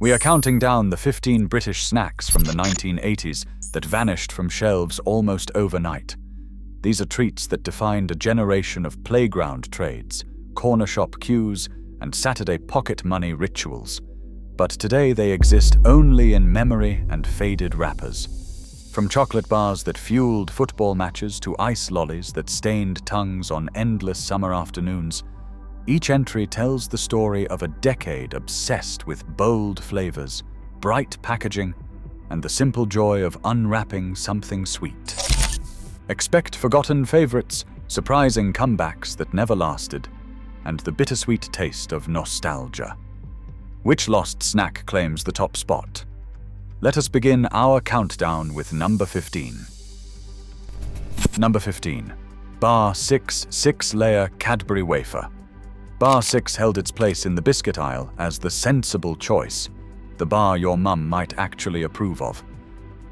We are counting down the 15 British snacks from the 1980s that vanished from shelves almost overnight. These are treats that defined a generation of playground trades, corner shop queues, and Saturday pocket money rituals. But today they exist only in memory and faded wrappers. From chocolate bars that fueled football matches to ice lollies that stained tongues on endless summer afternoons, each entry tells the story of a decade obsessed with bold flavors, bright packaging, and the simple joy of unwrapping something sweet. Expect forgotten favorites, surprising comebacks that never lasted, and the bittersweet taste of nostalgia. Which lost snack claims the top spot? Let us begin our countdown with number 15. Number 15. Bar 6 6-layer Cadbury wafer. Bar 6 held its place in the biscuit aisle as the sensible choice, the bar your mum might actually approve of.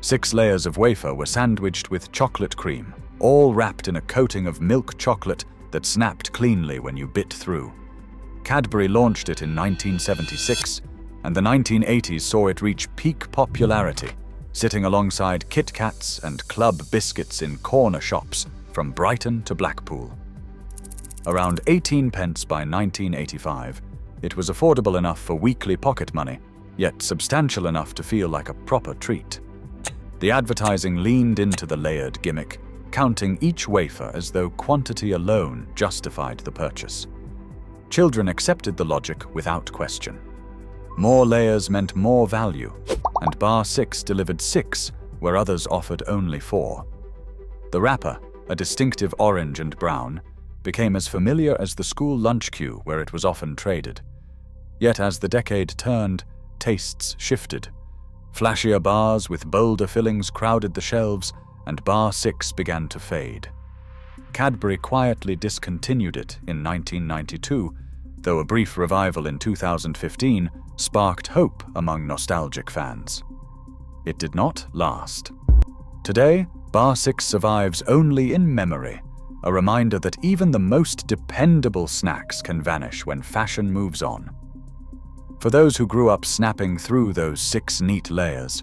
6 layers of wafer were sandwiched with chocolate cream, all wrapped in a coating of milk chocolate that snapped cleanly when you bit through. Cadbury launched it in 1976, and the 1980s saw it reach peak popularity, sitting alongside Kit Kats and Club biscuits in corner shops from Brighton to Blackpool. Around 18 pence by 1985, it was affordable enough for weekly pocket money, yet substantial enough to feel like a proper treat. The advertising leaned into the layered gimmick, counting each wafer as though quantity alone justified the purchase. Children accepted the logic without question. More layers meant more value, and Bar 6 delivered 6 where others offered only 4. The wrapper, a distinctive orange and brown, became as familiar as the school lunch queue where it was often traded. Yet as the decade turned, tastes shifted. Flashier bars with bolder fillings crowded the shelves, and Bar 6 began to fade. Cadbury quietly discontinued it in 1992, though a brief revival in 2015 sparked hope among nostalgic fans. It did not last. Today, Bar 6 survives only in memory, a reminder that even the most dependable snacks can vanish when fashion moves on. For those who grew up snapping through those 6 neat layers,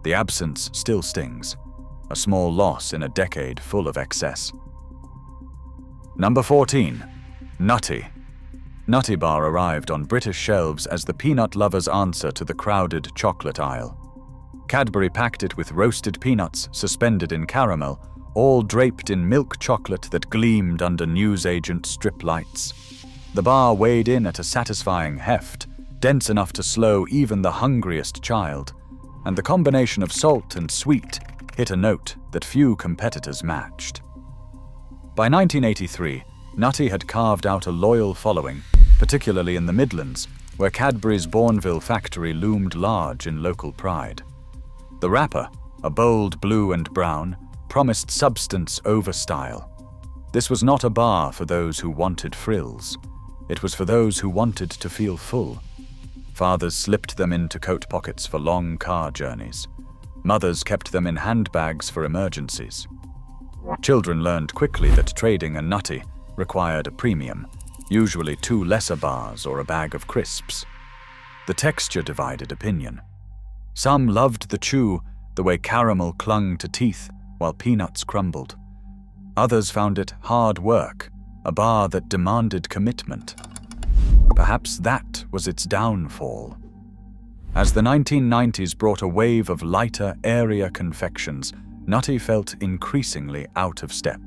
the absence still stings, a small loss in a decade full of excess. Number 14. Nutty. Nutty Bar arrived on British shelves as the peanut lover's answer to the crowded chocolate aisle. Cadbury packed it with roasted peanuts suspended in caramel, all draped in milk chocolate that gleamed under newsagent strip lights. The bar weighed in at a satisfying heft, dense enough to slow even the hungriest child, and the combination of salt and sweet hit a note that few competitors matched. By 1983, Nutty had carved out a loyal following, particularly in the Midlands, where Cadbury's Bourneville factory loomed large in local pride. The wrapper, a bold blue and brown, promised substance over style. This was not a bar for those who wanted frills. It was for those who wanted to feel full. Fathers slipped them into coat pockets for long car journeys. Mothers kept them in handbags for emergencies. Children learned quickly that trading a Nutty required a premium, usually 2 lesser bars or a bag of crisps. The texture divided opinion. Some loved the chew, the way caramel clung to teeth while peanuts crumbled. Others found it hard work, a bar that demanded commitment. Perhaps that was its downfall. As the 1990s brought a wave of lighter, airier confections, Nutty felt increasingly out of step.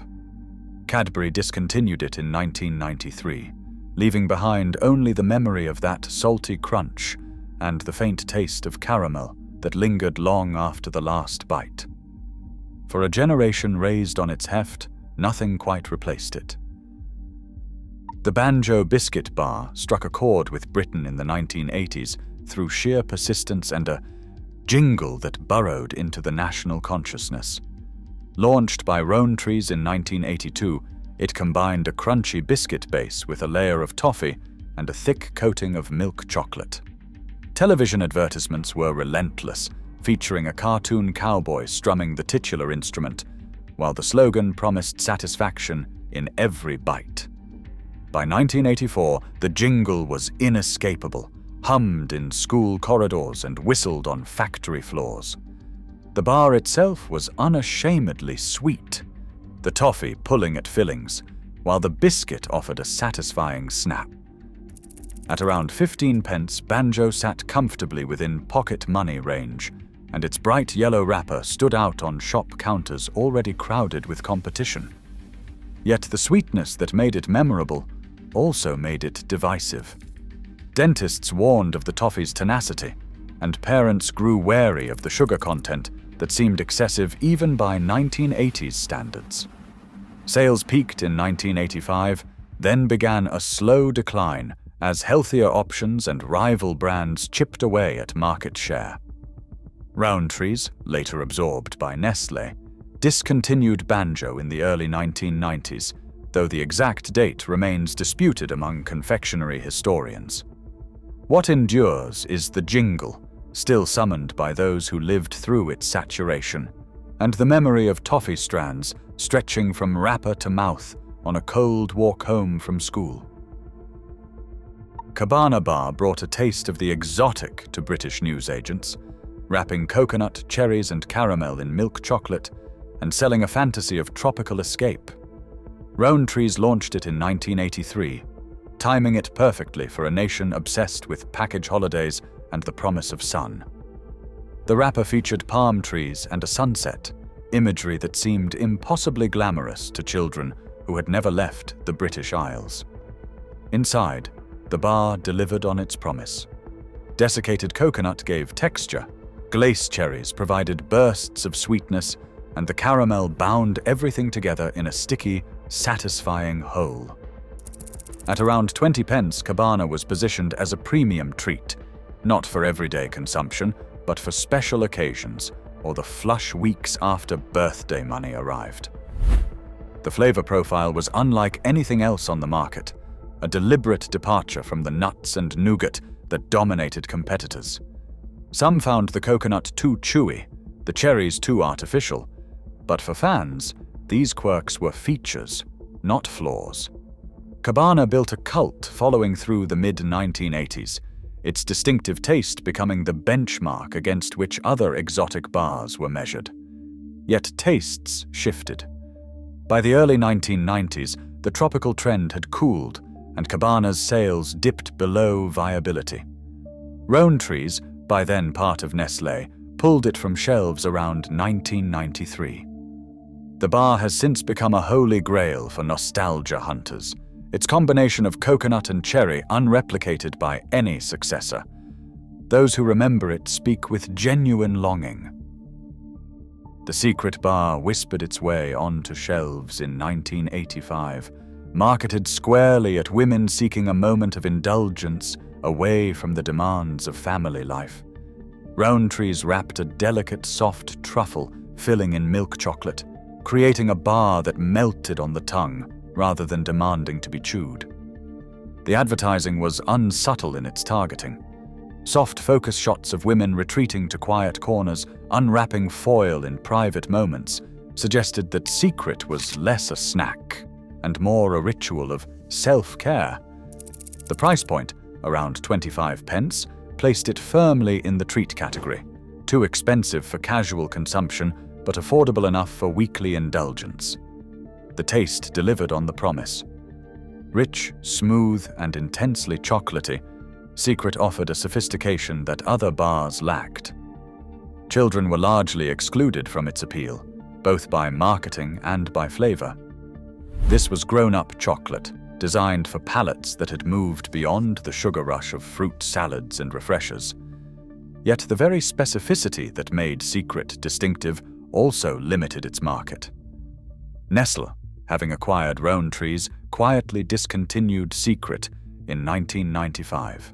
Cadbury discontinued it in 1993, leaving behind only the memory of that salty crunch and the faint taste of caramel that lingered long after the last bite. For a generation raised on its heft, nothing quite replaced it. The Banjo biscuit bar struck a chord with Britain in the 1980s through sheer persistence and a jingle that burrowed into the national consciousness. Launched by Rowntrees in 1982, it combined a crunchy biscuit base with a layer of toffee and a thick coating of milk chocolate. Television advertisements were relentless, featuring a cartoon cowboy strumming the titular instrument, while the slogan promised satisfaction in every bite. By 1984, the jingle was inescapable, hummed in school corridors and whistled on factory floors. The bar itself was unashamedly sweet, the toffee pulling at fillings, while the biscuit offered a satisfying snap. At around 15 pence, Banjo sat comfortably within pocket money range, and its bright yellow wrapper stood out on shop counters already crowded with competition. Yet the sweetness that made it memorable also made it divisive. Dentists warned of the toffee's tenacity, and parents grew wary of the sugar content that seemed excessive even by 1980s standards. Sales peaked in 1985, then began a slow decline as healthier options and rival brands chipped away at market share. Rowntree's, later absorbed by Nestlé, discontinued Banjo in the early 1990s, though the exact date remains disputed among confectionery historians. What endures is the jingle, still summoned by those who lived through its saturation, and the memory of toffee strands stretching from wrapper to mouth on a cold walk home from school. Cabana Bar brought a taste of the exotic to British newsagents, wrapping coconut, cherries, and caramel in milk chocolate and selling a fantasy of tropical escape. Rowntree's launched it in 1983, timing it perfectly for a nation obsessed with package holidays and the promise of sun. The wrapper featured palm trees and a sunset, imagery that seemed impossibly glamorous to children who had never left the British Isles. Inside, the bar delivered on its promise. Desiccated coconut gave texture, glace cherries provided bursts of sweetness, and the caramel bound everything together in a sticky, satisfying whole. At around 20 pence, Cabana was positioned as a premium treat, not for everyday consumption, but for special occasions or the flush weeks after birthday money arrived. The flavor profile was unlike anything else on the market, a deliberate departure from the nuts and nougat that dominated competitors. Some found the coconut too chewy, the cherries too artificial, but for fans, these quirks were features, not flaws. Cabana built a cult following through the mid-1980s, its distinctive taste becoming the benchmark against which other exotic bars were measured. Yet tastes shifted. By the early 1990s, the tropical trend had cooled, and Cabana's sales dipped below viability. Rowntree's, by then part of Nestlé, pulled it from shelves around 1993. The bar has since become a holy grail for nostalgia hunters, its combination of coconut and cherry unreplicated by any successor. Those who remember it speak with genuine longing. The secret bar whispered its way onto shelves in 1985, marketed squarely at women seeking a moment of indulgence away from the demands of family life. Rowntree's wrapped a delicate, soft truffle filling in milk chocolate, creating a bar that melted on the tongue rather than demanding to be chewed. The advertising was unsubtle in its targeting. Soft focus shots of women retreating to quiet corners, unwrapping foil in private moments, suggested that Secret was less a snack and more a ritual of self-care. The price point, around 25 pence, placed it firmly in the treat category, too expensive for casual consumption but affordable enough for weekly indulgence. The taste delivered on the promise. Rich, smooth, and intensely chocolatey, Secret offered a sophistication that other bars lacked. Children were largely excluded from its appeal, both by marketing and by flavor. This was grown-up chocolate, designed for palates that had moved beyond the sugar rush of fruit salads and refreshers. Yet the very specificity that made Secret distinctive also limited its market. Nestlé, having acquired Rowntree's, quietly discontinued Secret in 1995.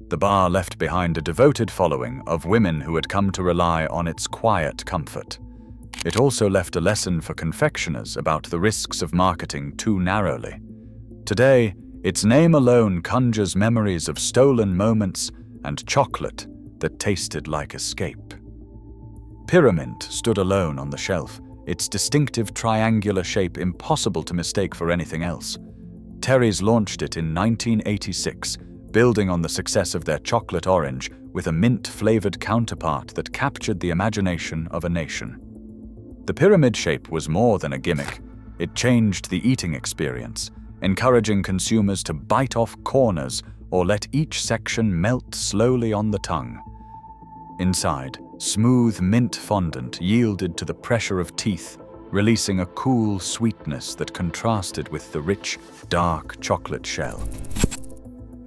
The bar left behind a devoted following of women who had come to rely on its quiet comfort. It also left a lesson for confectioners about the risks of marketing too narrowly. Today, its name alone conjures memories of stolen moments and chocolate that tasted like escape. Pyramint stood alone on the shelf, its distinctive triangular shape impossible to mistake for anything else. Terry's launched it in 1986, building on the success of their chocolate orange with a mint-flavored counterpart that captured the imagination of a nation. The pyramid shape was more than a gimmick. It changed the eating experience, encouraging consumers to bite off corners or let each section melt slowly on the tongue. Inside, smooth mint fondant yielded to the pressure of teeth, releasing a cool sweetness that contrasted with the rich, dark chocolate shell.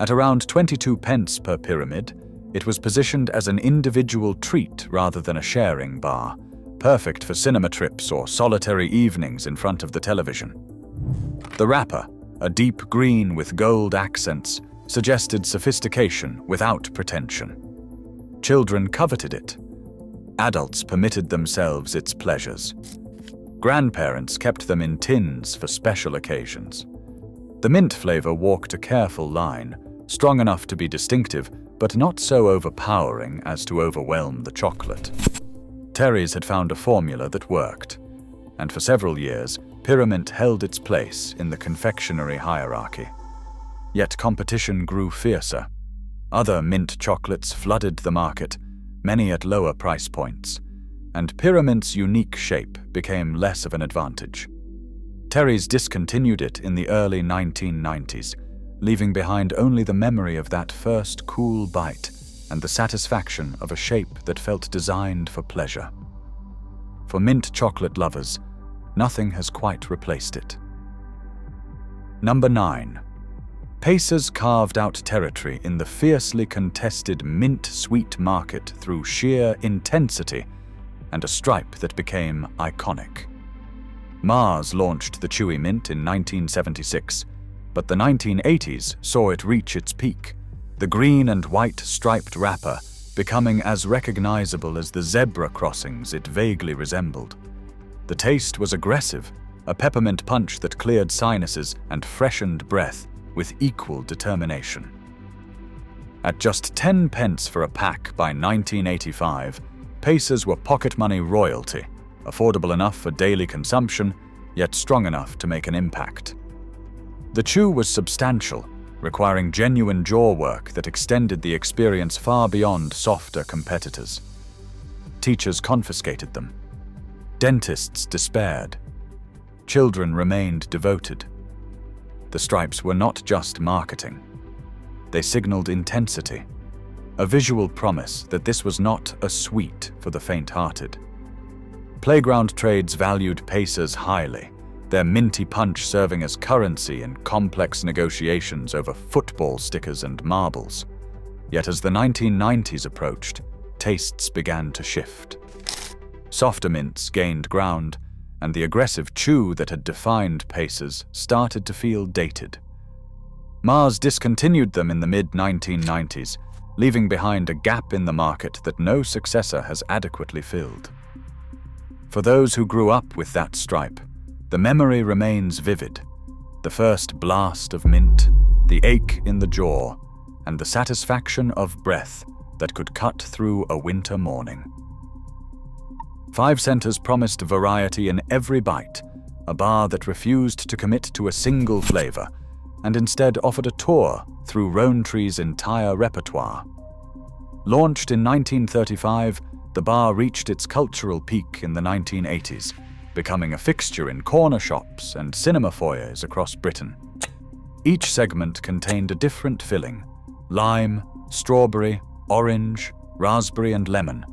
At around 22 pence per pyramid, it was positioned as an individual treat rather than a sharing bar, perfect for cinema trips or solitary evenings in front of the television. The wrapper, a deep green with gold accents, suggested sophistication without pretension. Children coveted it. Adults permitted themselves its pleasures. Grandparents kept them in tins for special occasions. The mint flavor walked a careful line, strong enough to be distinctive, but not so overpowering as to overwhelm the chocolate. Terry's had found a formula that worked, and for several years, Pyramint held its place in the confectionery hierarchy. Yet competition grew fiercer. Other mint chocolates flooded the market, many at lower price points, and Pyramint's unique shape became less of an advantage. Terry's discontinued it in the early 1990s, leaving behind only the memory of that first cool bite and the satisfaction of a shape that felt designed for pleasure. For mint chocolate lovers, nothing has quite replaced it. Number 9. Pacers carved out territory in the fiercely contested mint sweet market through sheer intensity and a stripe that became iconic. Mars launched the chewy mint in 1976, but the 1980s saw it reach its peak, the green and white striped wrapper becoming as recognizable as the zebra crossings it vaguely resembled. The taste was aggressive, a peppermint punch that cleared sinuses and freshened breath with equal determination. At just 10 pence for a pack by 1985, Pacers were pocket money royalty, affordable enough for daily consumption, yet strong enough to make an impact. The chew was substantial, requiring genuine jaw work that extended the experience far beyond softer competitors. Teachers confiscated them. Dentists despaired. Children remained devoted. The stripes were not just marketing. They signaled intensity, a visual promise that this was not a sweet for the faint-hearted. Playground trades valued Pacers highly, their minty punch serving as currency in complex negotiations over football stickers and marbles. Yet as the 1990s approached, tastes began to shift. Softer mints gained ground, and the aggressive chew that had defined Pacers started to feel dated. Mars discontinued them in the mid-1990s, leaving behind a gap in the market that no successor has adequately filled. For those who grew up with that stripe, the memory remains vivid. The first blast of mint, the ache in the jaw, and the satisfaction of breath that could cut through a winter morning. 5 Centers promised variety in every bite, a bar that refused to commit to a single flavor, and instead offered a tour through Rowntree's entire repertoire. Launched in 1935, the bar reached its cultural peak in the 1980s, becoming a fixture in corner shops and cinema foyers across Britain. Each segment contained a different filling: lime, strawberry, orange, raspberry, and lemon,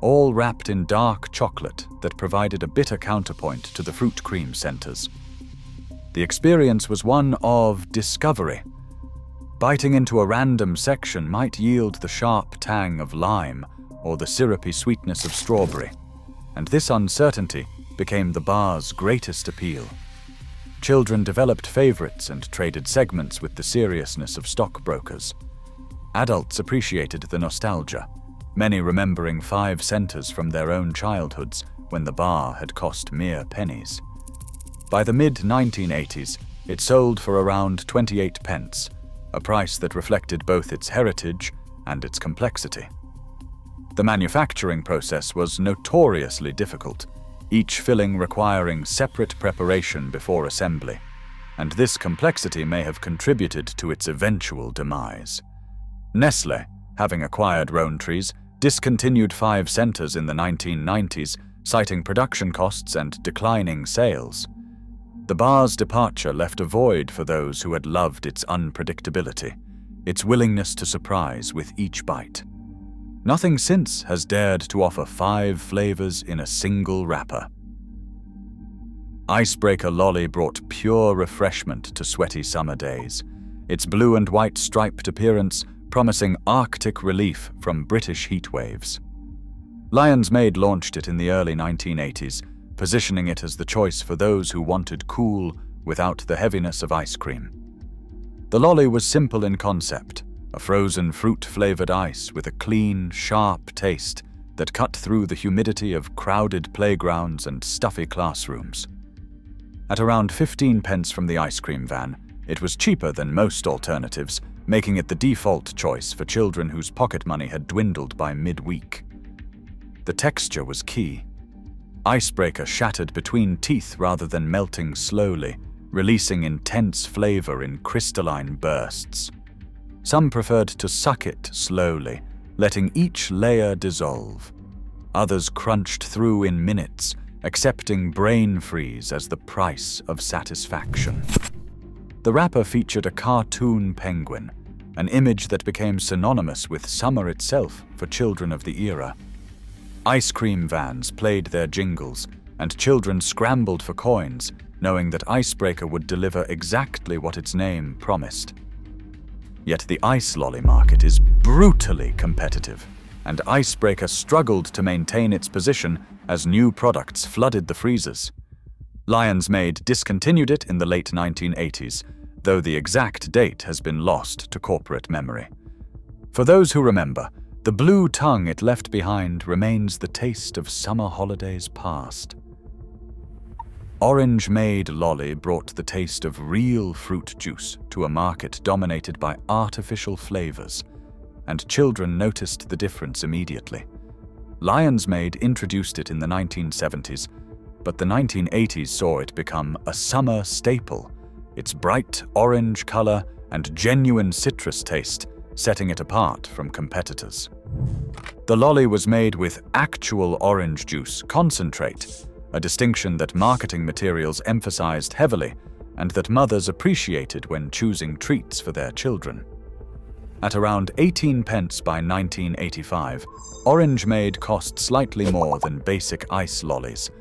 all wrapped in dark chocolate that provided a bitter counterpoint to the fruit cream centers. The experience was one of discovery. Biting into a random section might yield the sharp tang of lime or the syrupy sweetness of strawberry, and this uncertainty became the bar's greatest appeal. Children developed favorites and traded segments with the seriousness of stockbrokers. Adults appreciated the nostalgia, many remembering 5 Centers from their own childhoods when the bar had cost mere pennies. By the mid-1980s, it sold for around 28 pence, a price that reflected both its heritage and its complexity. The manufacturing process was notoriously difficult, each filling requiring separate preparation before assembly, and this complexity may have contributed to its eventual demise. Nestle, having acquired Rowntree's, discontinued 5 centers in the 1990s, citing production costs and declining sales. The bar's departure left a void for those who had loved its unpredictability, its willingness to surprise with each bite. Nothing since has dared to offer 5 flavors in a single wrapper. Icebreaker lolly brought pure refreshment to sweaty summer days, its blue and white striped appearance promising Arctic relief from British heatwaves. Maid launched it in the early 1980s, positioning it as the choice for those who wanted cool without the heaviness of ice cream. The lolly was simple in concept, a frozen fruit-flavored ice with a clean, sharp taste that cut through the humidity of crowded playgrounds and stuffy classrooms. At around 15 pence from the ice cream van, it was cheaper than most alternatives, making it the default choice for children whose pocket money had dwindled by midweek. The texture was key. Icebreaker shattered between teeth rather than melting slowly, releasing intense flavor in crystalline bursts. Some preferred to suck it slowly, letting each layer dissolve. Others crunched through in minutes, accepting brain freeze as the price of satisfaction. The wrapper featured a cartoon penguin, an image that became synonymous with summer itself for children of the era. Ice cream vans played their jingles, and children scrambled for coins, knowing that Icebreaker would deliver exactly what its name promised. Yet the ice lolly market is brutally competitive, and Icebreaker struggled to maintain its position as new products flooded the freezers. Maid discontinued it in the late 1980s, though the exact date has been lost to corporate memory. For those who remember, the blue tongue it left behind remains the taste of summer holidays past. Orange Maid lolly brought the taste of real fruit juice to a market dominated by artificial flavors, and children noticed the difference immediately. Maid introduced it in the 1970s, but the 1980s saw it become a summer staple, its bright orange color and genuine citrus taste setting it apart from competitors. The lolly was made with actual orange juice concentrate, a distinction that marketing materials emphasized heavily and that mothers appreciated when choosing treats for their children. At around 18 pence by 1985, Orange Maid cost slightly more than basic ice lollies,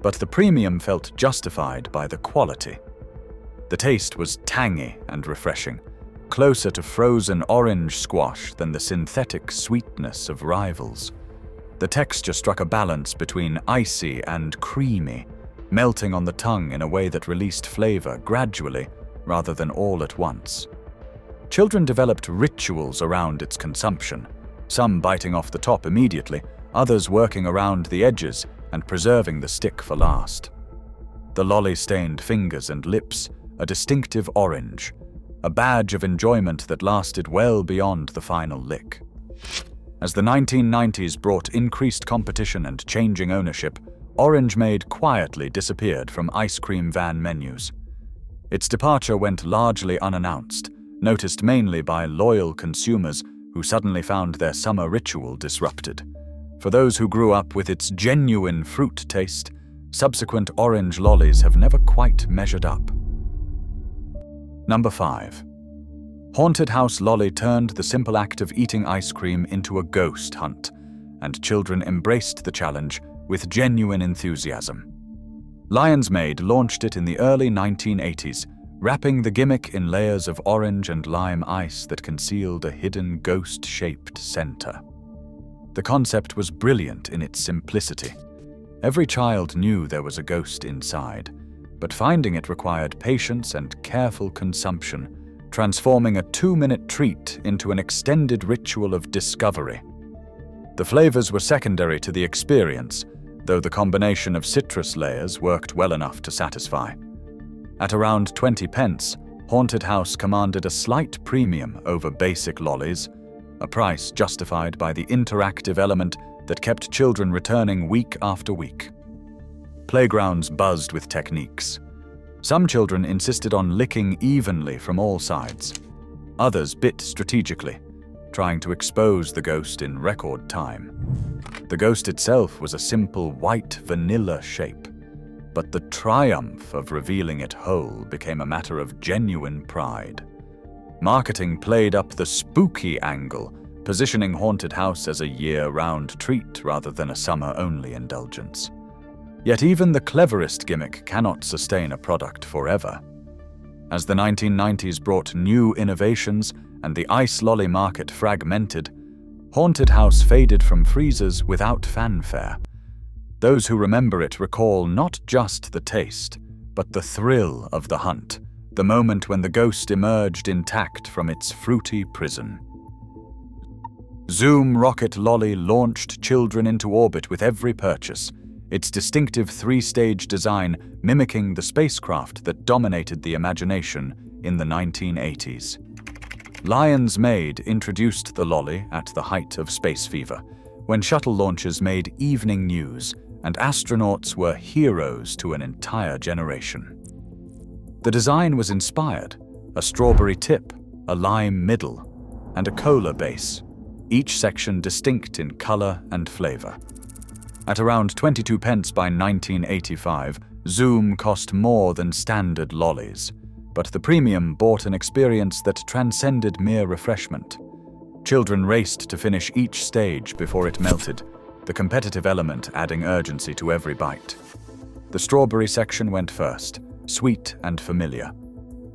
but the premium felt justified by the quality. The taste was tangy and refreshing, closer to frozen orange squash than the synthetic sweetness of rivals. The texture struck a balance between icy and creamy, melting on the tongue in a way that released flavor gradually rather than all at once. Children developed rituals around its consumption, some biting off the top immediately, others working around the edges and preserving the stick for last. The lolly stained fingers and lips a distinctive orange, a badge of enjoyment that lasted well beyond the final lick. As the 1990s brought increased competition and changing ownership, Orange Maid quietly disappeared from ice cream van menus. Its departure went largely unannounced, noticed mainly by loyal consumers who suddenly found their summer ritual disrupted. For those who grew up with its genuine fruit taste, subsequent orange lollies have never quite measured up. Number 5. Haunted House Lolly turned the simple act of eating ice cream into a ghost hunt, and children embraced the challenge with genuine enthusiasm. Maid launched it in the early 1980s, wrapping the gimmick in layers of orange and lime ice that concealed a hidden ghost-shaped center. The concept was brilliant in its simplicity. Every child knew there was a ghost inside, but finding it required patience and careful consumption, transforming a 2-minute treat into an extended ritual of discovery. The flavors were secondary to the experience, though the combination of citrus layers worked well enough to satisfy. At around 20 pence, Haunted House commanded a slight premium over basic lollies, a price justified by the interactive element that kept children returning week after week. Playgrounds buzzed with techniques. Some children insisted on licking evenly from all sides. Others bit strategically, trying to expose the ghost in record time. The ghost itself was a simple white vanilla shape, but the triumph of revealing it whole became a matter of genuine pride. Marketing played up the spooky angle, positioning haunted house as a year-round treat rather than a summer-only indulgence. Yet even the cleverest gimmick cannot sustain a product forever. As the 1990s brought new innovations and the ice lolly market fragmented, haunted house faded from freezers without fanfare. Those who remember it recall not just the taste, but the thrill of the hunt, the moment when the ghost emerged intact from its fruity prison. Zoom Rocket Lolly launched children into orbit with every purchase, its distinctive three-stage design mimicking the spacecraft that dominated the imagination in the 1980s. Lion's Maid introduced the lolly at the height of space fever, when shuttle launches made evening news and astronauts were heroes to an entire generation. The design was inspired: a strawberry tip, a lime middle, and a cola base, each section distinct in color and flavor. At around 22 pence by 1985, Zoom cost more than standard lollies, but the premium bought an experience that transcended mere refreshment. Children raced to finish each stage before it melted, the competitive element adding urgency to every bite. The strawberry section went first, sweet and familiar.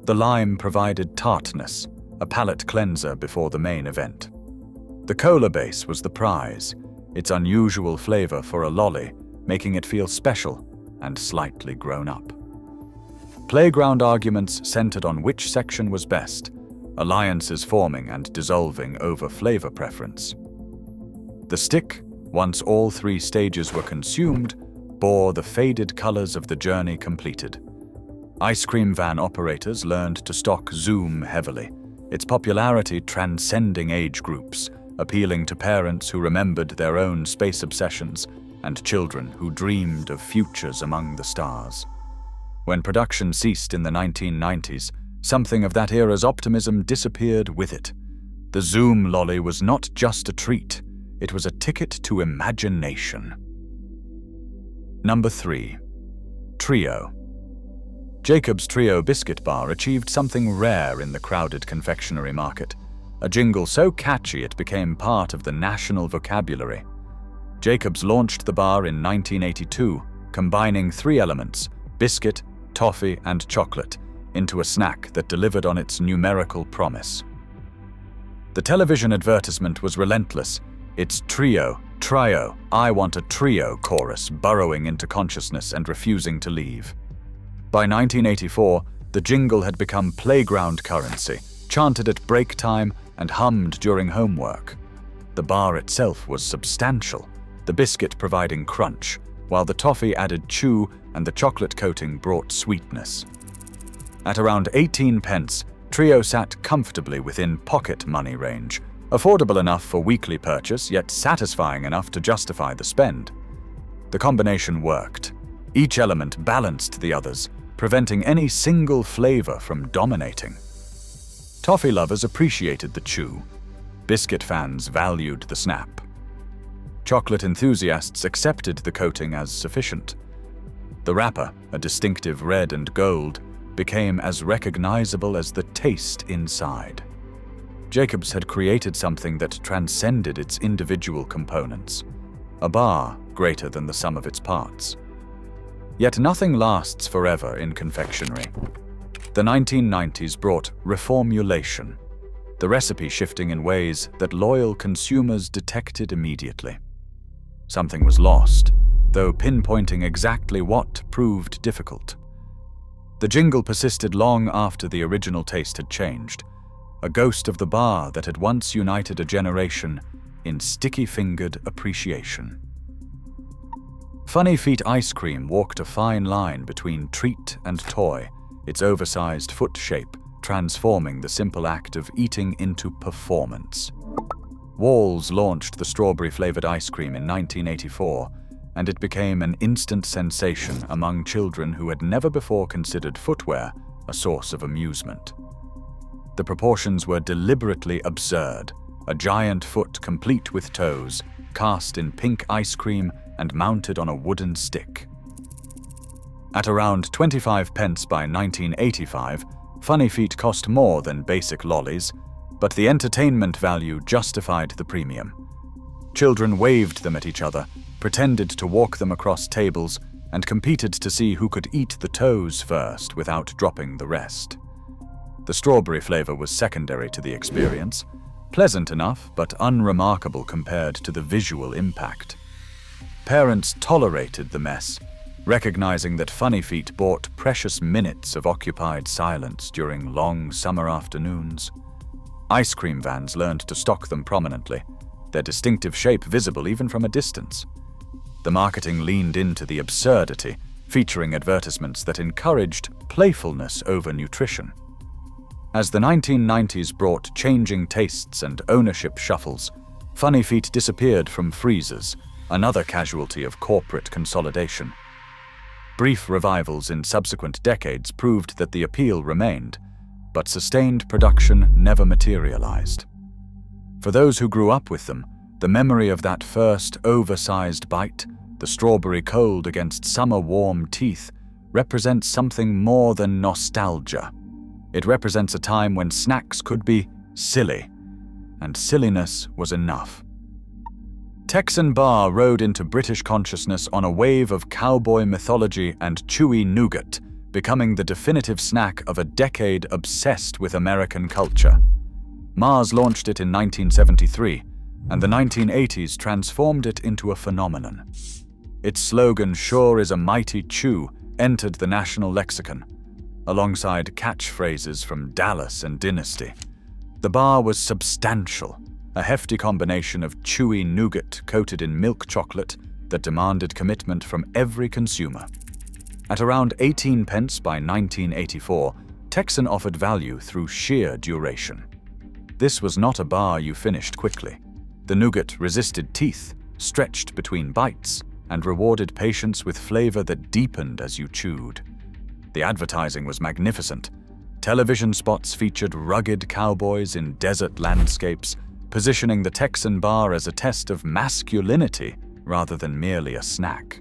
The lime provided tartness, a palate cleanser before the main event. The cola base was the prize, its unusual flavor for a lolly, making it feel special and slightly grown up. Playground arguments centered on which section was best, alliances forming and dissolving over flavor preference. The stick, once all three stages were consumed, bore the faded colors of the journey completed. Ice cream van operators learned to stock Zoom heavily, its popularity transcending age groups, appealing to parents who remembered their own space obsessions and children who dreamed of futures among the stars. When production ceased in the 1990s, something of that era's optimism disappeared with it. The Zoom lolly was not just a treat, it was a ticket to imagination. Number 3. Trio. Jacob's Trio Biscuit Bar achieved something rare in the crowded confectionery market, a jingle so catchy it became part of the national vocabulary. Jacobs launched the bar in 1982, combining three elements: biscuit, toffee, and chocolate, into a snack that delivered on its numerical promise. The television advertisement was relentless, its trio, I want a trio chorus burrowing into consciousness and refusing to leave. By 1984, the jingle had become playground currency, chanted at break time and hummed during homework. The bar itself was substantial, the biscuit providing crunch, while the toffee added chew and the chocolate coating brought sweetness. At around 18 pence, Trio sat comfortably within pocket money range, affordable enough for weekly purchase, yet satisfying enough to justify the spend. The combination worked. Each element balanced the others, preventing any single flavor from dominating. Toffee lovers appreciated the chew. Biscuit fans valued the snap. Chocolate enthusiasts accepted the coating as sufficient. The wrapper, a distinctive red and gold, became as recognizable as the taste inside. Jacobs had created something that transcended its individual components, a bar greater than the sum of its parts. Yet nothing lasts forever in confectionery. The 1990s brought reformulation, the recipe shifting in ways that loyal consumers detected immediately. Something was lost, though pinpointing exactly what proved difficult. The jingle persisted long after the original taste had changed, a ghost of the bar that had once united a generation in sticky-fingered appreciation. Funny Feet ice cream walked a fine line between treat and toy, its oversized foot shape transforming the simple act of eating into performance. Walls launched the strawberry-flavored ice cream in 1984, and it became an instant sensation among children who had never before considered footwear a source of amusement. The proportions were deliberately absurd, a giant foot complete with toes, cast in pink ice cream and mounted on a wooden stick. At around 25 pence by 1985, Funny Feet cost more than basic lollies, but the entertainment value justified the premium. Children waved them at each other, pretended to walk them across tables, and competed to see who could eat the toes first without dropping the rest. The strawberry flavor was secondary to the experience, pleasant enough but unremarkable compared to the visual impact. Parents tolerated the mess, recognizing that Funny Feet bought precious minutes of occupied silence during long summer afternoons. Ice cream vans learned to stock them prominently, their distinctive shape visible even from a distance. The marketing leaned into the absurdity, featuring advertisements that encouraged playfulness over nutrition. As the 1990s brought changing tastes and ownership shuffles, Funny Feet disappeared from freezers, another casualty of corporate consolidation. Brief revivals in subsequent decades proved that the appeal remained, but sustained production never materialized. For those who grew up with them, the memory of that first oversized bite, the strawberry cold against summer warm teeth, represents something more than nostalgia. It represents a time when snacks could be silly, and silliness was enough. Texan Bar rode into British consciousness on a wave of cowboy mythology and chewy nougat, becoming the definitive snack of a decade obsessed with American culture. Mars launched it in 1973, and the 1980s transformed it into a phenomenon. Its slogan, "Sure is a mighty chew," entered the national lexicon, alongside catchphrases from Dallas and Dynasty. The bar was substantial, a hefty combination of chewy nougat coated in milk chocolate that demanded commitment from every consumer. At around 18 pence by 1984, Texan offered value through sheer duration. This was not a bar you finished quickly. The nougat resisted teeth, stretched between bites, and rewarded patience with flavor that deepened as you chewed. The advertising was magnificent. Television spots featured rugged cowboys in desert landscapes, positioning the Texan Bar as a test of masculinity rather than merely a snack.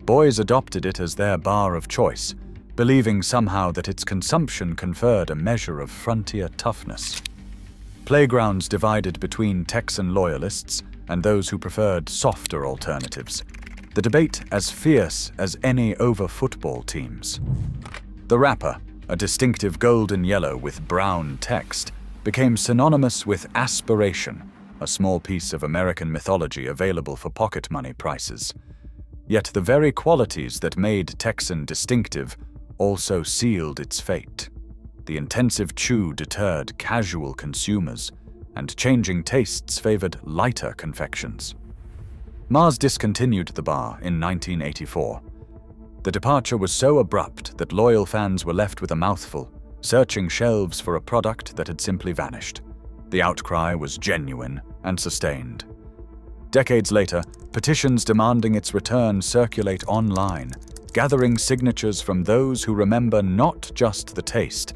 Boys adopted it as their bar of choice, believing somehow that its consumption conferred a measure of frontier toughness. Playgrounds divided between Texan loyalists and those who preferred softer alternatives, the debate as fierce as any over football teams. The wrapper, a distinctive golden yellow with brown text, became synonymous with aspiration, a small piece of American mythology available for pocket money prices. Yet the very qualities that made Texan distinctive also sealed its fate. The intensive chew deterred casual consumers, and changing tastes favored lighter confections. Mars discontinued the bar in 1984. The departure was so abrupt that loyal fans were left with a mouthful, searching shelves for a product that had simply vanished. The outcry was genuine and sustained. Decades later, petitions demanding its return circulate online, gathering signatures from those who remember not just the taste,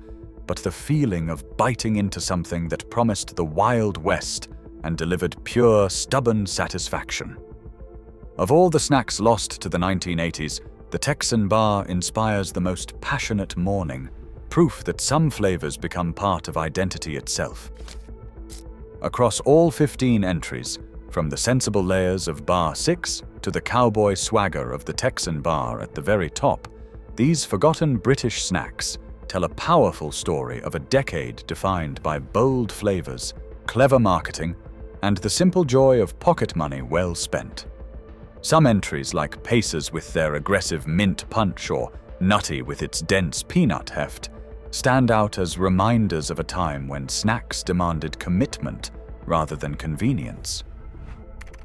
but the feeling of biting into something that promised the Wild West and delivered pure, stubborn satisfaction. Of all the snacks lost to the 1980s, the Texan Bar inspires the most passionate mourning, proof that some flavors become part of identity itself. Across all 15 entries, from the sensible layers of Bar 6 to the cowboy swagger of the Texan Bar at the very top, these forgotten British snacks tell a powerful story of a decade defined by bold flavors, clever marketing, and the simple joy of pocket money well spent. Some entries, like Pacers with their aggressive mint punch or Nutty with its dense peanut heft, stand out as reminders of a time when snacks demanded commitment rather than convenience.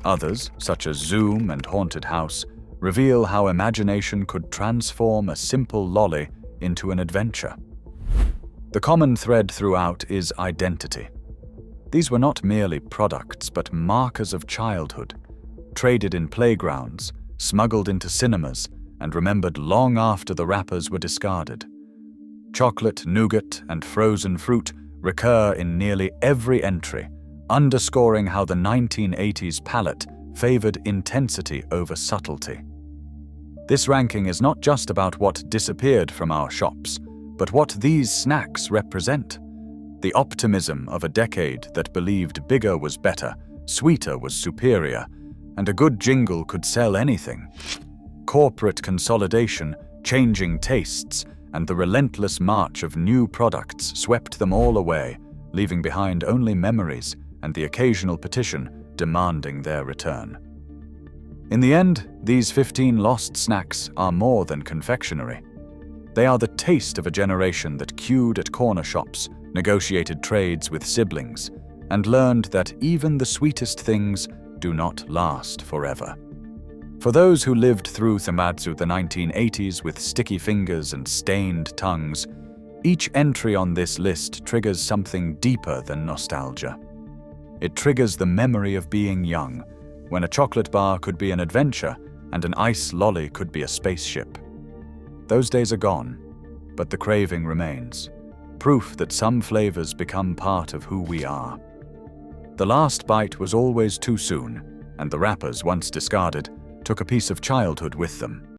Others, such as Zoom and Haunted House, reveal how imagination could transform a simple lolly into an adventure. The common thread throughout is identity. These were not merely products, but markers of childhood, traded in playgrounds, smuggled into cinemas, and remembered long after the wrappers were discarded. Chocolate, nougat, and frozen fruit recur in nearly every entry, underscoring how the 1980s palate favored intensity over subtlety. This ranking is not just about what disappeared from our shops, but what these snacks represent. The optimism of a decade that believed bigger was better, sweeter was superior, and a good jingle could sell anything. Corporate consolidation, changing tastes, and the relentless march of new products swept them all away, leaving behind only memories and the occasional petition demanding their return. In the end, these 15 lost snacks are more than confectionery. They are the taste of a generation that queued at corner shops, negotiated trades with siblings, and learned that even the sweetest things do not last forever. For those who lived through the 1980s with sticky fingers and stained tongues, each entry on this list triggers something deeper than nostalgia. It triggers the memory of being young, when a chocolate bar could be an adventure and an ice lolly could be a spaceship. Those days are gone, but the craving remains, proof that some flavors become part of who we are. The last bite was always too soon, and the wrappers, once discarded, took a piece of childhood with them.